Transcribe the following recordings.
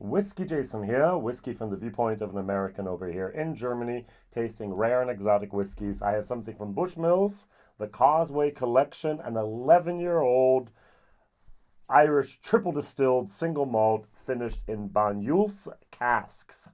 WhiskyJason here, whiskey from the viewpoint of an American over here in Germany, tasting rare and exotic whiskeys. I have something from Bushmills, the Causeway Collection, an 11-year-old Irish triple distilled single malt finished in Banyuls casks.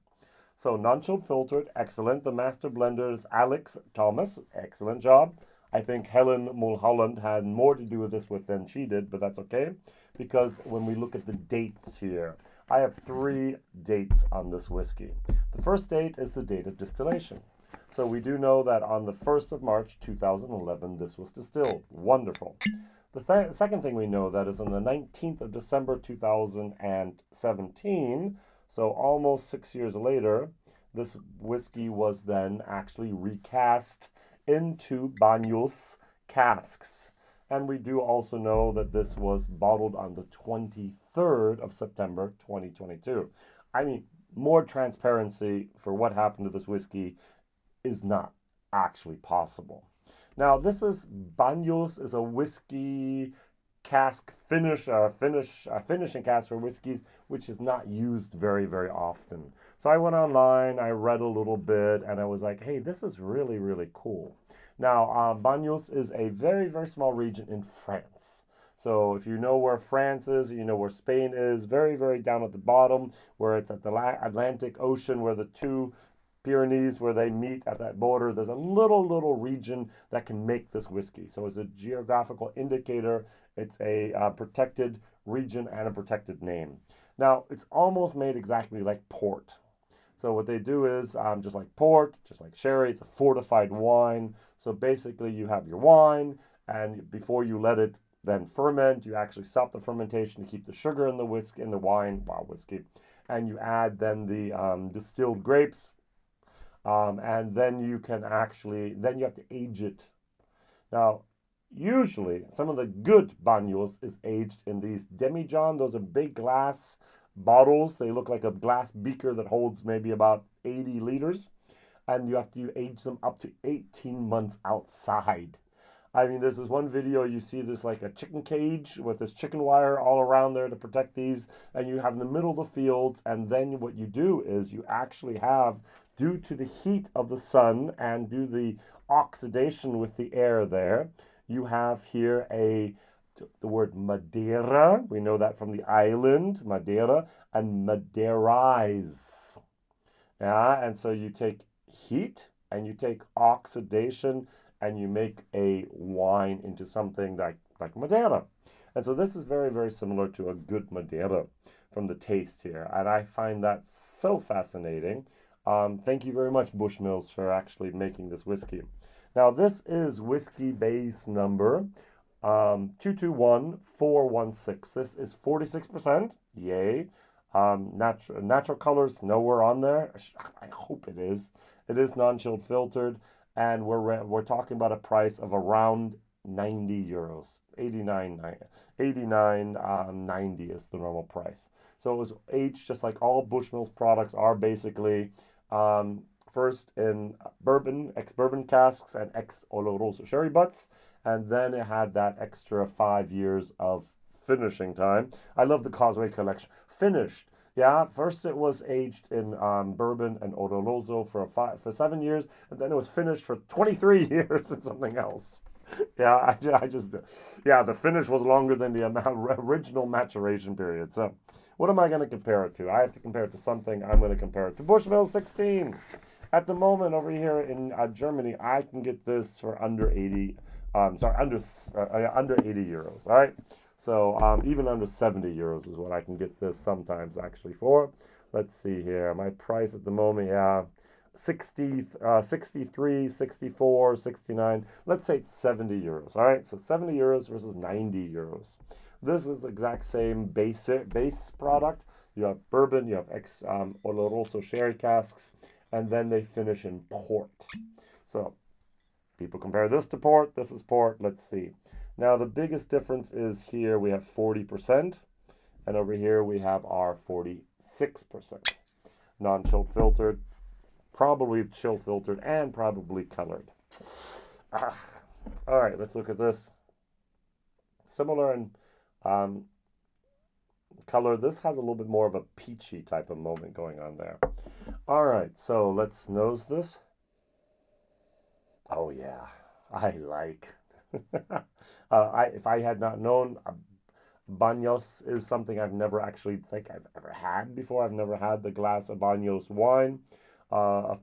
So non-chilled filtered, excellent. The master blender is Alex Thomas, excellent job. I think Helen Mulholland had more to do with this than she did, but that's okay, because when we look at the dates here, I have 3 dates on this whiskey. The first date is the date of distillation. So we do know that on the 1st of March 2011, this was distilled. Wonderful. The second thing we know that is on the 19th of December 2017, so almost 6 years later, this whiskey was then actually recast into Banyuls casks. And we do also know that this was bottled on the 23rd of September 2022. I mean, more transparency for what happened to this whiskey is not actually possible. Now, this is Banyuls is a whiskey cask finishing cask for whiskeys, which is not used very, very often. So I went online, I read a little bit, and I was like, hey, this is really, really cool. Now, Banyuls is a very, very small region in France. So if you know where France is, you know where Spain is, very, very down at the bottom, where it's at the Atlantic Ocean, where the two Pyrenees, where they meet at that border, there's a little region that can make this whiskey. So it's a geographical indicator. It's a protected region and a protected name. Now, it's almost made exactly like port. So what they do is, just like port, just like sherry, it's a fortified wine. So basically you have your wine, and before you let it then ferment, you actually stop the fermentation to keep the sugar in the whiskey, in the wine, whiskey. And you add then the distilled grapes, and then you can actually, then you have to age it. Now, usually, some of the good Banyuls is aged in these demijohn. Those are big glass bottles. They look like a glass beaker that holds maybe about 80 liters. And you have to age them up to 18 months outside. I mean, there's this one video, you see this like a chicken cage with this chicken wire all around there to protect these. And you have in the middle of the fields. And then what you do is you actually have, due to the heat of the sun and due to the oxidation with the air there, you have here the word Madeira. We know that from the island, Madeira, and Madeirize. Yeah, and so you take heat and you take oxidation and you make a wine into something like Madeira. And so this is very, very similar to a good Madeira from the taste here. And I find that so fascinating. Thank you very much, Bushmills, for actually making this whiskey. Now, this is Whiskybase number 221416. This is 46%. Yay. Natural colors, nowhere on there. I hope it is. It is non-chilled filtered, and we're talking about a price of around 90 euros. 89.90 is the normal price. So it was aged just like all Bushmills products are basically. First in bourbon, ex-bourbon casks and ex-Oloroso sherry butts, and then it had that extra 5 years of finishing time. I love the Causeway Collection. Finished. Yeah, first it was aged in bourbon and Oloroso for 7 years, and then it was finished for 23 years in something else. Yeah, the finish was longer than the original maturation period. So what am I going to compare it to? I have to compare it to something. I'm going to compare it to Bushmills 16. At the moment over here in Germany, I can get this for under 80, under 80 euros. All right. So even under 70 euros is what I can get this sometimes actually for. Let's see here. My price at the moment, yeah, 60, 63, 64, 69. Let's say it's 70 euros. All right. So 70 euros versus 90 euros. This is the exact same base product. You have bourbon, you have Oloroso sherry casks, and then they finish in port. So people compare this to port. This is port. Let's see. Now the biggest difference is here we have 40%, and over here we have our 46%. Non-chilled filtered, probably chill filtered, and probably colored. All right, let's look at this. Similar in color. This has a little bit more of a peachy type of moment going on there. All right, so let's nose this. Oh yeah, I like. If I had not known, Banyuls is something I've never actually think I've ever had before. I've never had the glass of Banyuls wine. Uh,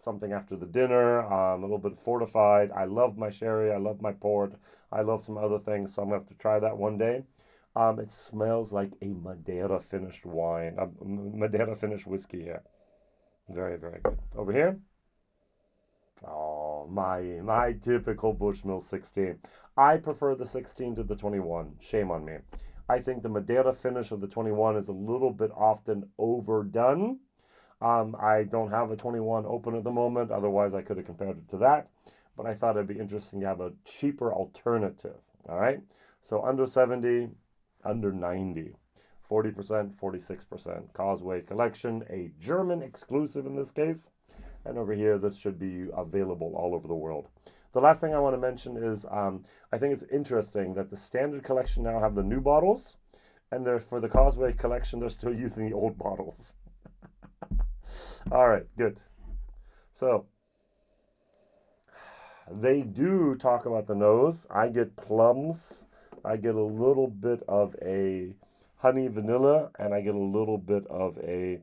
Something after the dinner, a little bit fortified. I love my sherry. I love my port. I love some other things, so I'm gonna have to try that one day. It smells like a Madeira finished wine, a Madeira finished whiskey here. Very, very good. Over here. Oh, my typical Bushmills 16. I prefer the 16 to the 21. Shame on me. I think the Madeira finish of the 21 is a little bit often overdone. I don't have a 21 open at the moment. Otherwise, I could have compared it to that. But I thought it'd be interesting to have a cheaper alternative. All right. So under 70, under 90. 40%, 46%. Causeway Collection, a German exclusive in this case. And over here, this should be available all over the world. The last thing I want to mention is I think it's interesting that the standard collection now have the new bottles. And for the Causeway Collection, they're still using the old bottles. All right, good. So they do talk about the nose. I get plums. I get a little bit of a honey vanilla, and I get a little bit of a.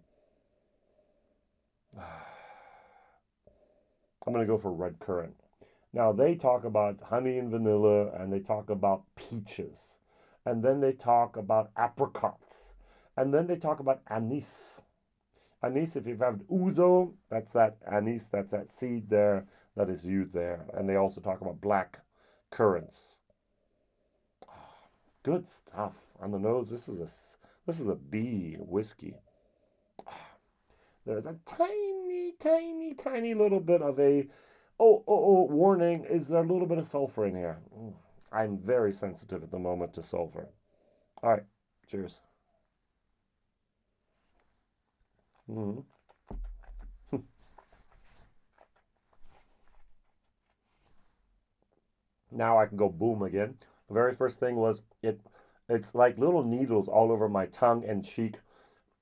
I'm going to go for red currant. Now they talk about honey and vanilla, and they talk about peaches, and then they talk about apricots, and then they talk about anise. Anise, if you've had ouzo, that's that anise, that's that seed there that is used there. And they also talk about black currants. Good stuff on the nose. This is a B whiskey. There's a tiny, tiny, tiny little bit of a warning. Is there a little bit of sulfur in here? I'm very sensitive at the moment to sulfur. All right, cheers. Mm-hmm. Now I can go boom again. The very first thing was it's like little needles all over my tongue and cheek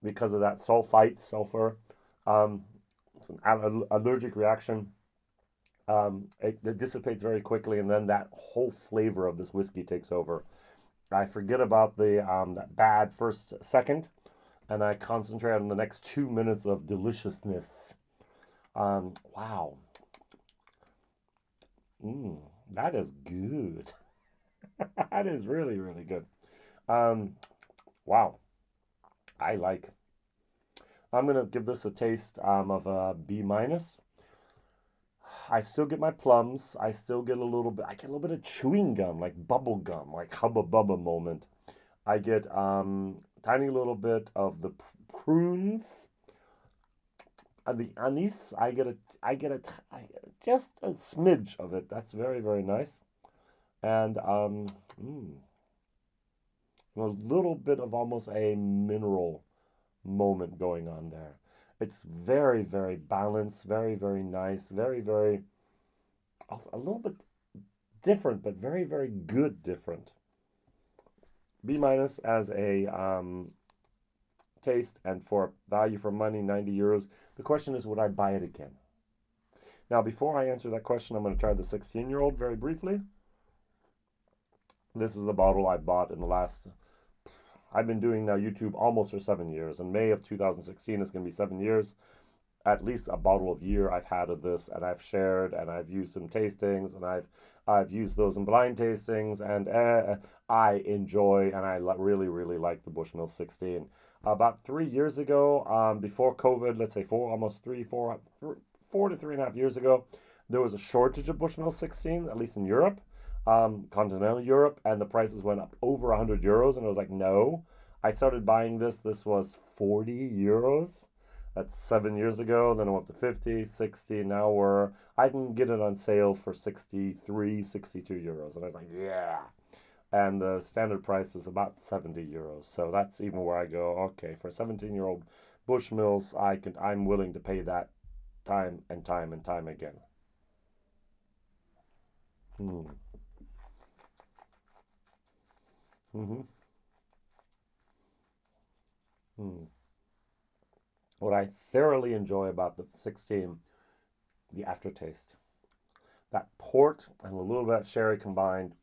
because of that sulfur. It's an allergic reaction. It dissipates very quickly, and then that whole flavor of this whiskey takes over. I forget about that bad first second, and I concentrate on the next 2 minutes of deliciousness. Wow. That is good. That is really, really good. Wow. I like. I'm gonna give this a taste of a B minus. I still get my plums. I still get a little bit. I get a little bit of chewing gum, like bubble gum, like hubba bubba moment. I get tiny little bit of the prunes. The anise, I get a just a smidge of it. That's very, very nice. And a little bit of almost a mineral moment going on there. It's very, very balanced, very, very nice, very, very, also a little bit different, but very, very good different. B minus as a taste, and for value for money, 90 euros. The question is, would I buy it again? Now, before I answer that question, I'm going to try the 16-year-old very briefly. This is the bottle I bought in the last. I've been doing now YouTube almost for 7 years. In May of 2016, it's going to be 7 years. At least a bottle a year I've had of this, and I've shared, and I've used some tastings, and I've used those in blind tastings, and I enjoy, and I really, really like the Bushmills 16. About 3 years ago, before COVID, let's say 4 to 3.5 years ago, there was a shortage of Bushmills 16, at least in Europe, continental Europe, and the prices went up over 100 euros, and I was like, no. I started buying this. This was 40 euros. That's 7 years ago. Then it went up to 50, 60. Now I can get it on sale for 63, 62 euros. And I was like, yeah. And the standard price is about 70 euros. So that's even where I go, okay, for a 17-year-old Bushmills, I'm willing to pay that time and time and time again. Mm-hmm. Hmm. What I thoroughly enjoy about the 16, the aftertaste. That port and a little bit of sherry combined,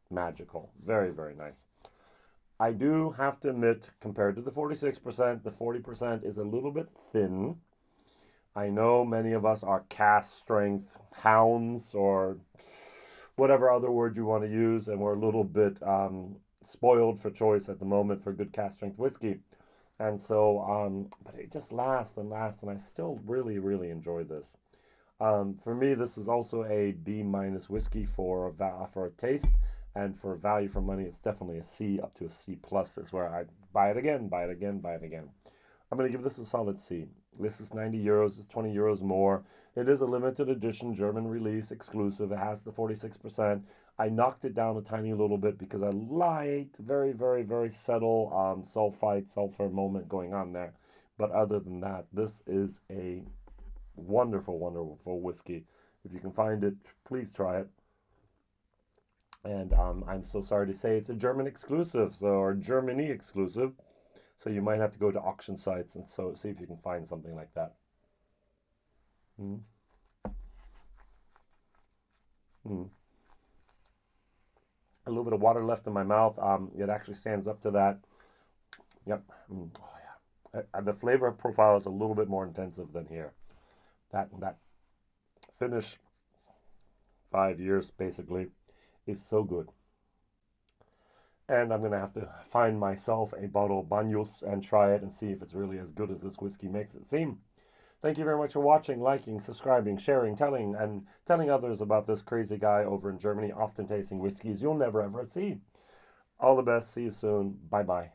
magical. Very, very nice. I do have to admit, compared to the 46%, the 40% is a little bit thin. I know many of us are cask strength hounds or whatever other word you want to use, and we're a little bit spoiled for choice at the moment for good cask strength whiskey. And so, but it just lasts and lasts, and I still really, really enjoy this. For me, this is also a B minus whiskey for a taste, and for value for money, it's definitely a C up to a C plus. Is where I buy it again, buy it again, buy it again. I'm going to give this a solid C. This is 90 euros, it's 20 euros more. It is a limited edition German release exclusive. It has the 46%. I knocked it down a tiny little bit because I liked very, very, very subtle sulfur moment going on there. But other than that, this is a wonderful, wonderful whiskey. If you can find it, please try it. And I'm so sorry to say it's a German exclusive, or Germany exclusive. So you might have to go to auction sites and so see if you can find something like that. Mm. Mm. A little bit of water left in my mouth. It actually stands up to that. Yep. Mm. Oh yeah. The flavor profile is a little bit more intensive than here. That finish 5 years basically is so good. And I'm going to have to find myself a bottle of Banyuls and try it and see if it's really as good as this whiskey makes it seem. Thank you very much for watching, liking, subscribing, sharing, telling others about this crazy guy over in Germany, often tasting whiskeys you'll never ever see. All the best. See you soon. Bye-bye.